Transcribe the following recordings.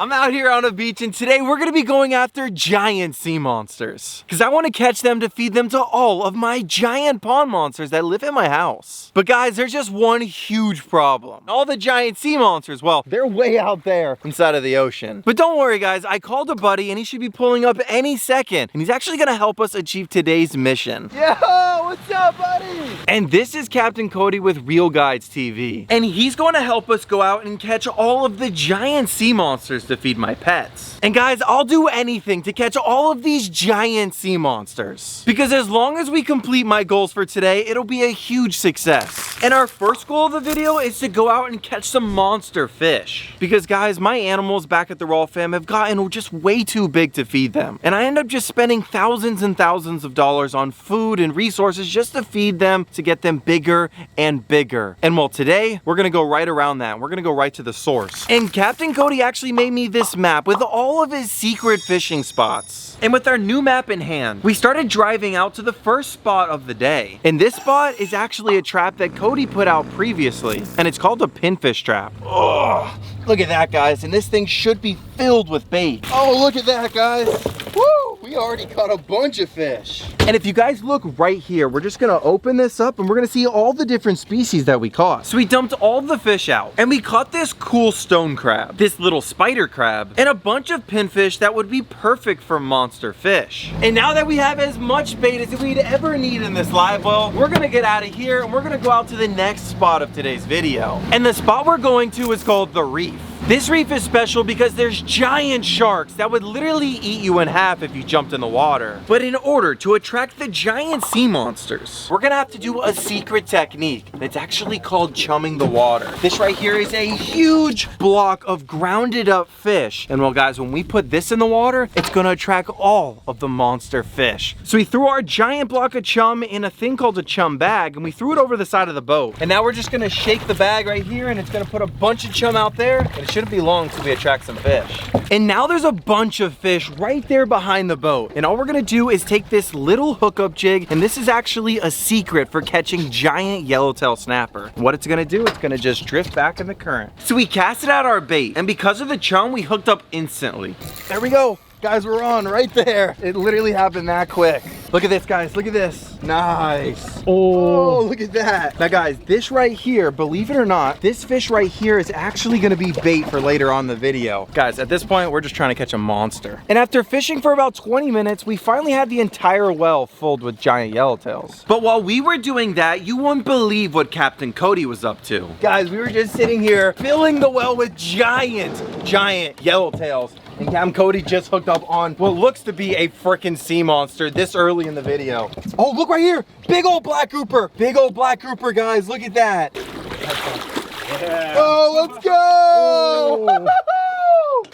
I'm out here on a beach and today we're gonna be going after giant sea monsters. Cause I wanna catch them to feed them to all of my giant pond monsters that live in my house. But guys, there's just one huge problem. All the giant sea monsters, well, they're way out there inside of the ocean. But don't worry guys, I called a buddy and he should be pulling up any second. And he's actually gonna help us achieve today's mission. Yo, what's up buddy? And this is Captain Cody with Real Guides TV. And he's going to help us go out and catch all of the giant sea monsters to feed my pets. And guys, I'll do anything to catch all of these giant sea monsters. Because as long as we complete my goals for today, it'll be a huge success. And our first goal of the video is to go out and catch some monster fish. Because guys, my animals back at the Rawwfishing have gotten just way too big to feed them. And I end up just spending thousands and thousands of dollars on food and resources just to feed them, to get them bigger and bigger. And well, today, we're gonna go right around that. We're gonna go right to the source. And Captain Cody actually made me this map with all of his secret fishing spots. And with our new map in hand, we started driving out to the first spot of the day. And this spot is actually a trap that Cody put out previously. And it's called a pinfish trap. Oh, look at that, guys. And this thing should be filled with bait. Oh, look at that, guys. Woo! We already caught a bunch of fish. And if you guys look right here, we're just gonna open this up and we're gonna see all the different species that we caught. So we dumped all the fish out and we caught this cool stone crab, this little spider crab, and a bunch of pinfish that would be perfect for monster fish. And now that we have as much bait as we'd ever need in this live well, we're gonna get out of here and we're gonna go out to the next spot of today's video. And the spot we're going to is called the reef. This reef is special because there's giant sharks that would literally eat you in half if you jumped in the water. But in order to attract the giant sea monsters, we're gonna have to do a secret technique. It's actually called chumming the water. This right here is a huge block of grounded up fish. And well guys, when we put this in the water, it's gonna attract all of the monster fish. So we threw our giant block of chum in a thing called a chum bag and we threw it over the side of the boat. And now we're just gonna shake the bag right here and it's gonna put a bunch of chum out there. And it shouldn't be long till we attract some fish. And now there's a bunch of fish right there behind the boat. And all we're gonna do is take this little hookup jig, and this is actually a secret for catching giant yellowtail snapper. What it's gonna do, it's gonna just drift back in the current. So we casted out our bait, and because of the chum, we hooked up instantly. There we go. Guys, we're on right there. It literally happened that quick. Look at this, guys. Look at this. Nice. Oh, look at that. Now, guys, this right here, believe it or not, this fish right here is actually gonna be bait for later on in the video. Guys, at this point, we're just trying to catch a monster. And after fishing for about 20 minutes, we finally had the entire well filled with giant yellowtails. But while we were doing that, you won't believe what Captain Cody was up to. Guys, we were just sitting here filling the well with giant yellowtails. And Captain Cody just hooked up on what looks to be a freaking sea monster this early in the video. Oh, look right here. Big old black grouper. Big old black grouper, guys. Look at that. Yeah. Oh, let's go.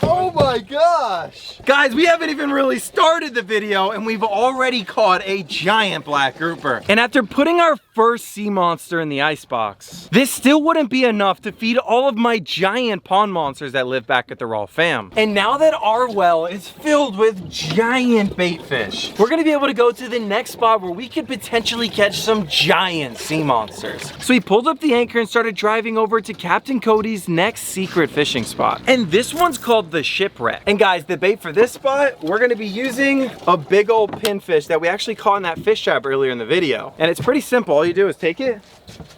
Oh my gosh. Guys, we haven't even really started the video and we've already caught a giant black grouper. And after putting our first sea monster in the icebox, this still wouldn't be enough to feed all of my giant pond monsters that live back at the Rawwfishing. And now that our well is filled with giant bait fish, we're gonna be able to go to the next spot where we could potentially catch some giant sea monsters. So we pulled up the anchor and started driving over to Captain Cody's next secret fishing spot. And this one's called the Shipwreck. And guys, the bait for this spot, we're gonna be using a big old pinfish that we actually caught in that fish trap earlier in the video. And it's pretty simple. All you do is take it,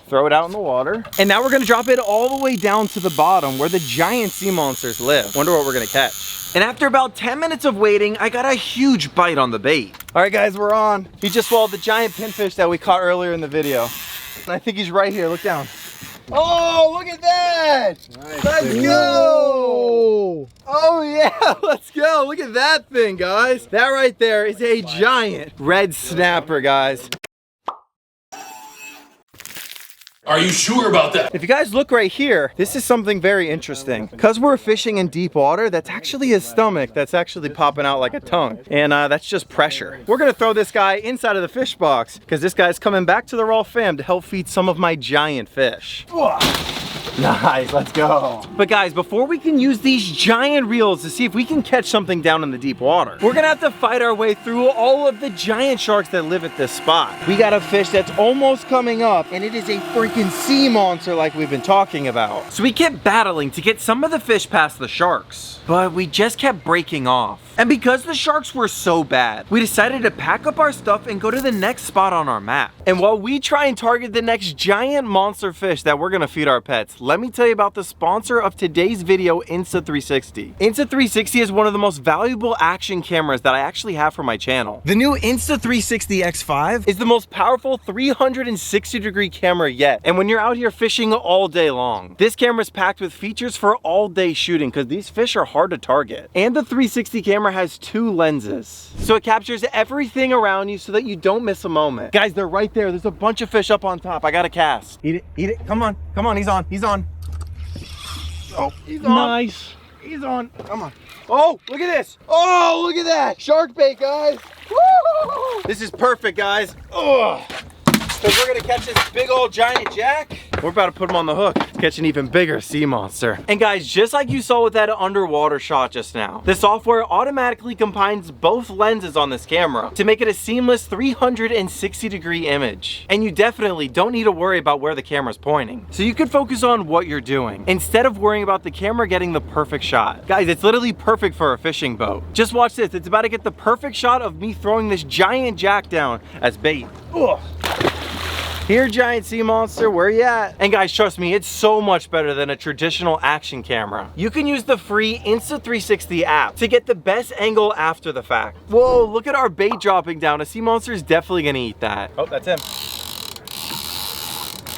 throw it out in the water, and now we're gonna drop it all the way down to the bottom where the giant sea monsters live. Wonder what we're gonna catch. And after about 10 minutes of waiting, I got a huge bite on the bait. All right, guys, we're on. He just swallowed the giant pinfish that we caught earlier in the video. And I think he's right here. Look down. Oh, look at that! Nice. Let's go! Oh yeah, let's go. Look at that thing, guys. That right there is a giant red snapper, guys. Are you sure about that? If you guys look right here, this is something very interesting. Because we're fishing in deep water, that's actually his stomach that's actually popping out like a tongue. And that's just pressure. We're gonna throw this guy inside of the fish box because this guy's coming back to the Rawwfishing to help feed some of my giant fish. Nice, let's go. But guys, before we can use these giant reels to see if we can catch something down in the deep water, we're gonna have to fight our way through all of the giant sharks that live at this spot. We got a fish that's almost coming up, and it is a freaking sea monster like we've been talking about. So we kept battling to get some of the fish past the sharks, but we just kept breaking off. And because the sharks were so bad, we decided to pack up our stuff and go to the next spot on our map. And while we try and target the next giant monster fish that we're gonna feed our pets, let me tell you about the sponsor of today's video, Insta360. Insta360 is one of the most valuable action cameras that I actually have for my channel. The new Insta360 X5 is the most powerful 360-degree camera yet. And when you're out here fishing all day long, this camera is packed with features for all day shooting because these fish are hard to target. And the 360 camera has 2 lenses, so it captures everything around you so that you don't miss a moment. Guys, they're right there. There's a bunch of fish up on top. I got a cast. Eat it. Come on, he's on. Oh, he's on. Nice. He's on. Come on. Oh, look at this. Oh, look at that. Shark bait, guys. Woo! This is perfect, guys. Ugh. Because we're gonna catch this big old giant jack. We're about to put him on the hook, catch an even bigger sea monster. And guys, just like you saw with that underwater shot just now, the software automatically combines both lenses on this camera to make it a seamless 360-degree image. And you definitely don't need to worry about where the camera's pointing. So you can focus on what you're doing instead of worrying about the camera getting the perfect shot. Guys, it's literally perfect for a fishing boat. Just watch this. It's about to get the perfect shot of me throwing this giant jack down as bait. Ugh. Here, giant sea monster, where you at? And guys, trust me, it's so much better than a traditional action camera. You can use the free Insta360 app to get the best angle after the fact. Whoa, look at our bait dropping down. A sea monster is definitely gonna eat that. Oh, that's him.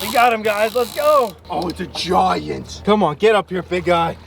We got him, guys, let's go. Oh, it's a giant. Come on, get up here, big guy.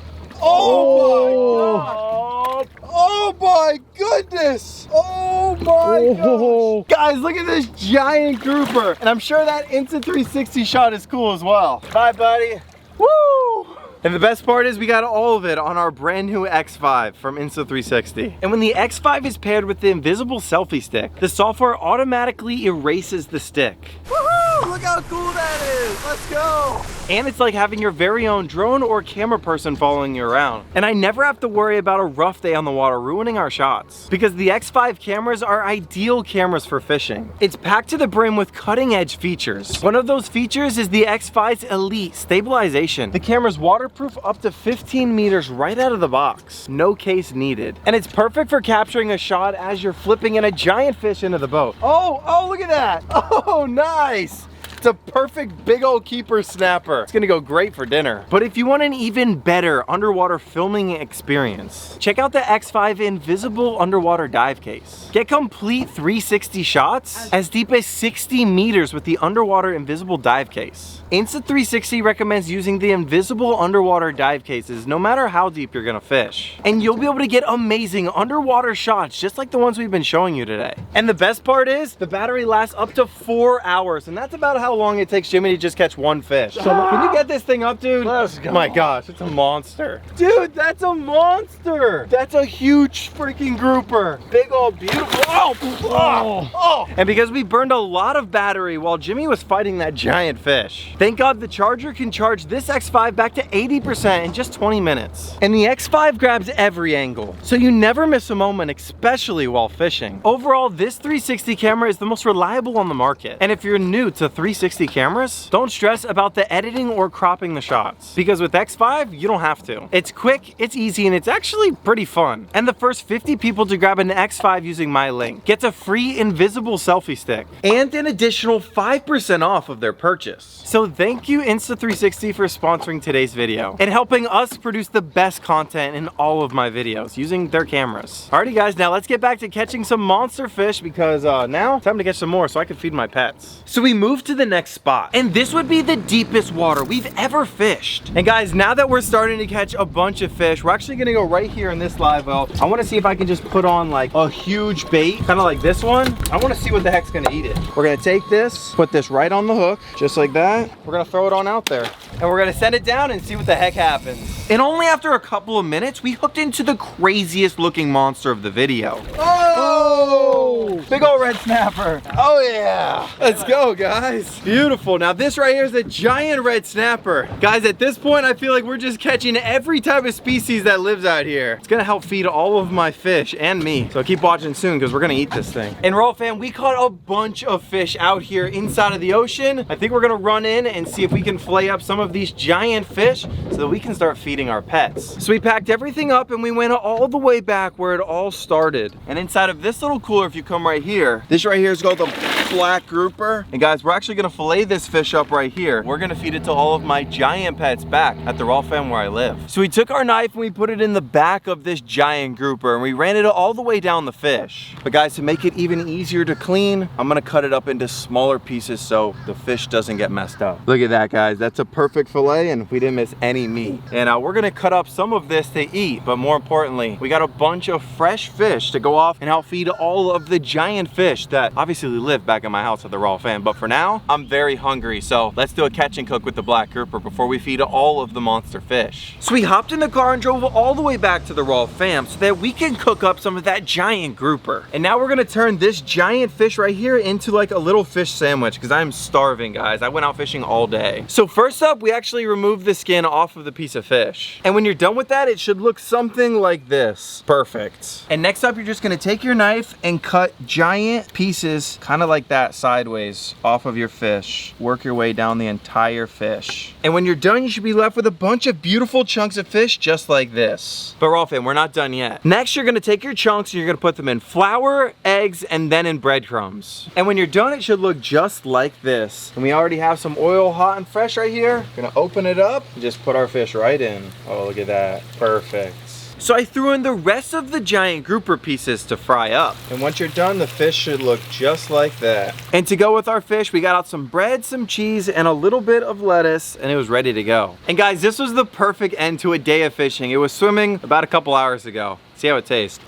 Oh my God. Oh my goodness! Oh my gosh! Guys, look at this giant grouper. And I'm sure that Insta360 shot is cool as well. Bye, buddy. Woo! And the best part is we got all of it on our brand new X5 from Insta360. And when the X5 is paired with the invisible selfie stick, the software automatically erases the stick. Woohoo! Look how cool that is! Let's go! And it's like having your very own drone or camera person following you around. And I never have to worry about a rough day on the water ruining our shots, because the X5 cameras are ideal cameras for fishing. It's packed to the brim with cutting edge features. One of those features is the X5's Elite stabilization. The camera's waterproof up to 15 meters right out of the box. No case needed. And it's perfect for capturing a shot as you're flipping in a giant fish into the boat. Oh, look at that. Oh, nice. It's a perfect big old keeper snapper. It's gonna go great for dinner. But if you want an even better underwater filming experience, check out the X5 Invisible Underwater Dive Case. Get complete 360 shots as deep as 60 meters with the underwater invisible dive case. Insta360 recommends using the invisible underwater dive cases no matter how deep you're gonna fish. And you'll be able to get amazing underwater shots just like the ones we've been showing you today. And the best part is, the battery lasts up to 4 hours, and that's about how long it takes Jimmy to just catch one fish. So can you get this thing up, dude? Let's go. My gosh, it's a monster. Dude, that's a monster. That's a huge freaking grouper. Big old beautiful. Oh. And because we burned a lot of battery while Jimmy was fighting that giant fish, thank God the charger can charge this X5 back to 80% in just 20 minutes. And the X5 grabs every angle, so you never miss a moment, especially while fishing. Overall, this 360 camera is the most reliable on the market. And if you're new to 360 cameras, don't stress about the editing or cropping the shots, because with X5, you don't have to. It's quick, it's easy, and it's actually pretty fun. And the first 50 people to grab an X5 using my link gets a free invisible selfie stick and an additional 5% off of their purchase. So thank you Insta360 for sponsoring today's video and helping us produce the best content in all of my videos using their cameras. Alrighty guys, now let's get back to catching some monster fish, because now time to catch some more so I can feed my pets. So we moved to the next spot, and this would be the deepest water we've ever fished. And guys, now that we're starting to catch a bunch of fish, we're actually gonna go right here in this live well. I wanna see if I can just put on like a huge bait, kind of like this one. I wanna see what the heck's gonna eat it. We're gonna take this, put this right on the hook, just like that. We're gonna throw it on out there, and we're gonna send it down and see what the heck happens. And only after a couple of minutes, we hooked into the craziest looking monster of the video. Oh! Oh, big old red snapper. Oh yeah. Let's go, guys. Beautiful. Now this right here is a giant red snapper. Guys, at this point, I feel like we're just catching every type of species that lives out here. It's gonna help feed all of my fish and me. So keep watching soon because we're gonna eat this thing. And Rawwfishing fam, we caught a bunch of fish out here inside of the ocean. I think we're gonna run in and see if we can fillet up some of these giant fish so that we can start feeding our pets. So we packed everything up and we went all the way back where it all started. And inside of this little cooler, if you come right here, this right here is called the black grouper. And guys, we're actually gonna fillet this fish up right here. We're gonna feed it to all of my giant pets back at the Rawwfishing fam where I live. So we took our knife and we put it in the back of this giant grouper and we ran it all the way down the fish. But guys, to make it even easier to clean, I'm gonna cut it up into smaller pieces so the fish doesn't get messed up. Look at that, guys. That's a perfect fillet and we didn't miss any meat. And we're gonna cut up some of this to eat, but more importantly, we got a bunch of fresh fish to go off and help feed all of the giant fish that obviously live back in my house at the Rawwfishing fam. But for now, I'm very hungry, so let's do a catch and cook with the black grouper before we feed all of the monster fish. So we hopped in the car and drove all the way back to the Rawwfishing fam so that we can cook up some of that giant grouper. And now we're gonna turn this giant fish right here into like a little fish sandwich because I'm starving, guys. I went out fishing all day. So first up, we actually removed the skin off of the piece of fish. And when you're done with that, it should look something like this. Perfect. And next up, you're just gonna take your knife and cut giant pieces, kind of like that, sideways off of your fish. Work your way down the entire fish. And when you're done, you should be left with a bunch of beautiful chunks of fish just like this. But Rawwfishing fam, we're not done yet. Next, you're gonna take your chunks and you're gonna put them in flour, eggs, and then in breadcrumbs. And when you're done, it should look just like this. And we already have some oil hot and fresh right here. We're gonna open it up and just put our fish right in. Oh, look at that. Perfect. So I threw in the rest of the giant grouper pieces to fry up. And once you're done, the fish should look just like that. And to go with our fish, we got out some bread, some cheese, and a little bit of lettuce, and it was ready to go. And guys, this was the perfect end to a day of fishing. It was swimming about a couple hours ago. See how it tastes.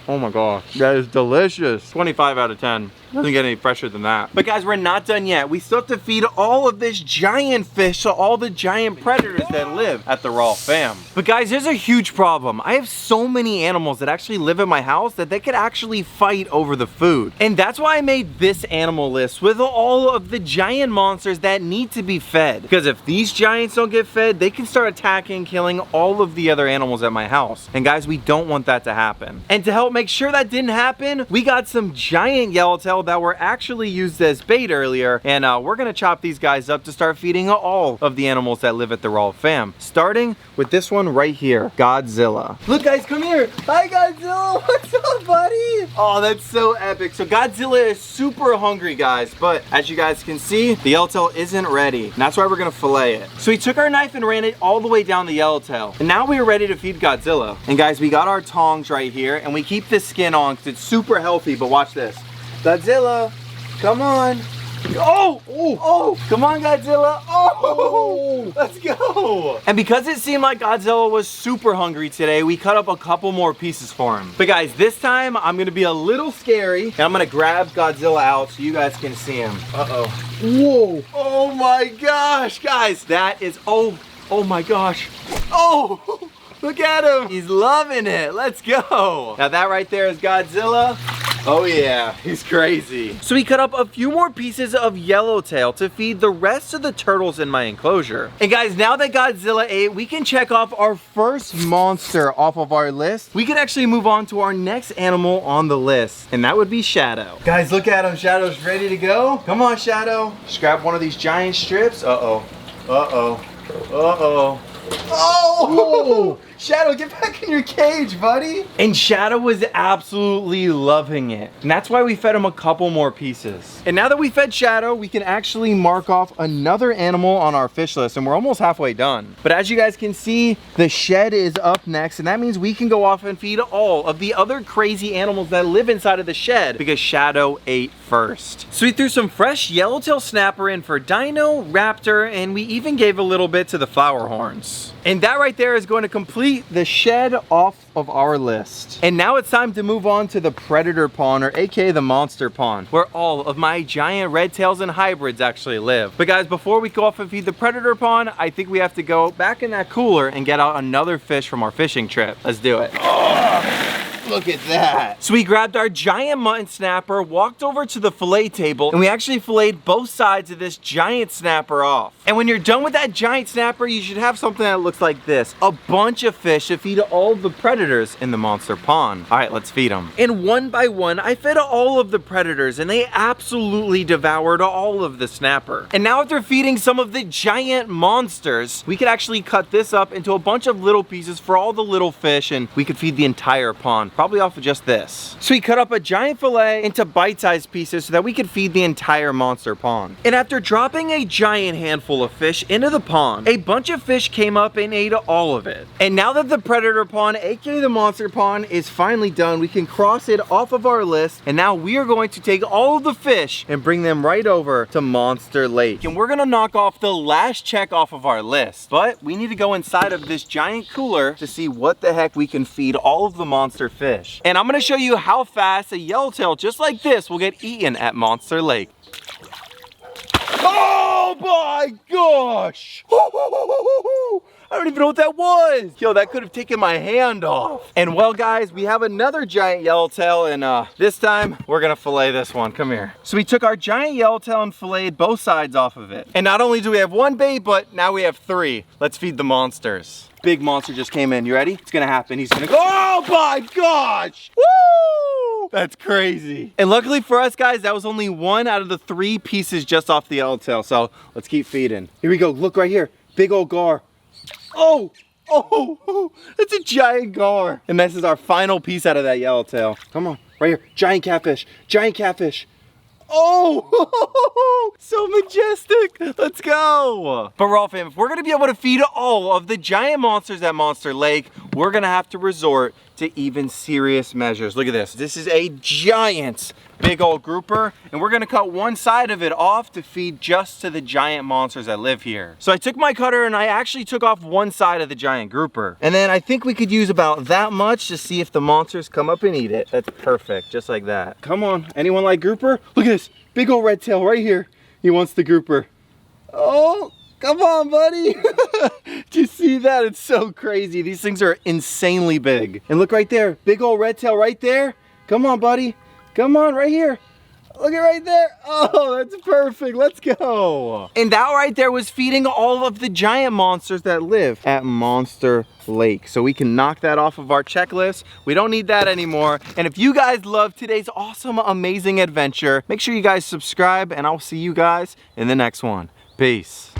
Oh my gosh, that is delicious. 25 out of 10. Doesn't get any fresher than that. But guys, we're not done yet. We still have to feed all of this giant fish to all the giant predators that live at the Rawwfishing fam. But guys, there's a huge problem. I have so many animals that actually live in my house that they could actually fight over the food. And that's why I made this animal list with all of the giant monsters that need to be fed. Because if these giants don't get fed, they can start attacking and killing all of the other animals at my house. And guys, we don't want that to happen. And to help make sure that didn't happen, we got some giant yellowtail that were actually used as bait earlier, and we're gonna chop these guys up to start feeding all of the animals that live at the Rawwfishing fam, starting with this one right here, Godzilla. Look guys, come here. Hi Godzilla, what's up buddy? Oh, that's so epic. So Godzilla is super hungry guys, but as you guys can see, the yellowtail isn't ready, and that's why we're gonna fillet it. So we took our knife and ran it all the way down the yellowtail, and now we are ready to feed Godzilla. And guys, we got our tongs right here, and we keep this skin on because it's super healthy, but watch this. Godzilla, come on. Oh, oh, come on Godzilla. Oh, let's go. And because it seemed like Godzilla was super hungry today, we cut up a couple more pieces for him. But guys, this time I'm gonna be a little scary and I'm gonna grab Godzilla out so you guys can see him. Uh-oh. Whoa. Oh my gosh, guys, that is, oh my gosh. Oh, look at him. He's loving it. Let's go. Now that right there is Godzilla. Oh yeah, he's crazy. So we cut up a few more pieces of yellowtail to feed the rest of the turtles in my enclosure. And guys, now that Godzilla ate, we can check off our first monster off of our list. We can actually move on to our next animal on the list, and that would be Shadow. Guys, look at him. Shadow's ready to go. Come on, Shadow. Just grab one of these giant strips. Uh-oh. Uh-oh. Uh-oh. Oh! Shadow, get back in your cage, buddy. And Shadow was absolutely loving it. And that's why we fed him a couple more pieces. And now that we fed Shadow, we can actually mark off another animal on our fish list, and we're almost halfway done. But as you guys can see, the shed is up next, and that means we can go off and feed all of the other crazy animals that live inside of the shed because Shadow ate first. So we threw some fresh yellowtail snapper in for Dino, Raptor, and we even gave a little bit to the flower horns. And that right there is going to complete the shed off of our list. And now it's time to move on to the predator pond, or aka the monster pond, where all of my giant red tails and hybrids actually live. But guys, before we go off and feed the predator pond, I think we have to go back in that cooler and get out another fish from our fishing trip. Let's do it. Look at that. So we grabbed our giant mutton snapper, walked over to the fillet table, and we actually filleted both sides of this giant snapper off. And when you're done with that giant snapper, you should have something that looks like this. A bunch of fish to feed all of the predators in the monster pond. All right, let's feed them. And one by one, I fed all of the predators, and they absolutely devoured all of the snapper. And now after feeding some of the giant monsters, we could actually cut this up into a bunch of little pieces for all the little fish, and we could feed the entire pond, probably off of just this. So we cut up a giant fillet into bite-sized pieces so that we could feed the entire monster pond. And after dropping a giant handful of fish into the pond, a bunch of fish came up and ate all of it. And now that the predator pond, aka the monster pond, is finally done, we can cross it off of our list, and now we are going to take all of the fish and bring them right over to Monster Lake. And we're gonna knock off the last check off of our list, but we need to go inside of this giant cooler to see what the heck we can feed all of the monster fish. And I'm gonna show you how fast a yellowtail just like this will get eaten at Monster Lake. Oh my gosh! I don't even know what that was. Yo, that could have taken my hand off. And well, guys, we have another giant yellowtail, and this time we're gonna fillet this one. Come here. So we took our giant yellowtail and filleted both sides off of it. And not only do we have one bait, but now we have three. Let's feed the monsters. Big monster just came in. You ready? It's gonna happen. He's gonna go. Oh my gosh! Woo! That's crazy. And luckily for us, guys, that was only one out of the 3 pieces just off the yellowtail. So let's keep feeding. Here we go. Look right here. Big old gar. Oh, that's a giant gar. And this is our final piece out of that yellowtail. Come on, right here. Giant catfish. Giant catfish. Oh, so majestic. Let's go. But Raw fam, if we're gonna be able to feed all of the giant monsters at Monster Lake, we're gonna have to resort to even serious measures. Look at this. This is a giant big old grouper, and we're gonna cut one side of it off to feed just to the giant monsters that live here. So I took my cutter and I actually took off one side of the giant grouper. And then I think we could use about that much to see if the monsters come up and eat it. That's perfect, just like that. Come on, anyone like grouper? Look at this, big old red tail right here. He wants the grouper. Oh, come on, buddy. Do you see that? It's so crazy. These things are insanely big. And look right there, big old red tail right there. Come on, buddy. Come on, right here. Look at right there. Oh, that's perfect. Let's go. And that right there was feeding all of the giant monsters that live at Monster Lake. So we can knock that off of our checklist. We don't need that anymore. And if you guys love today's awesome, amazing adventure, make sure you guys subscribe, and I'll see you guys in the next one. Peace.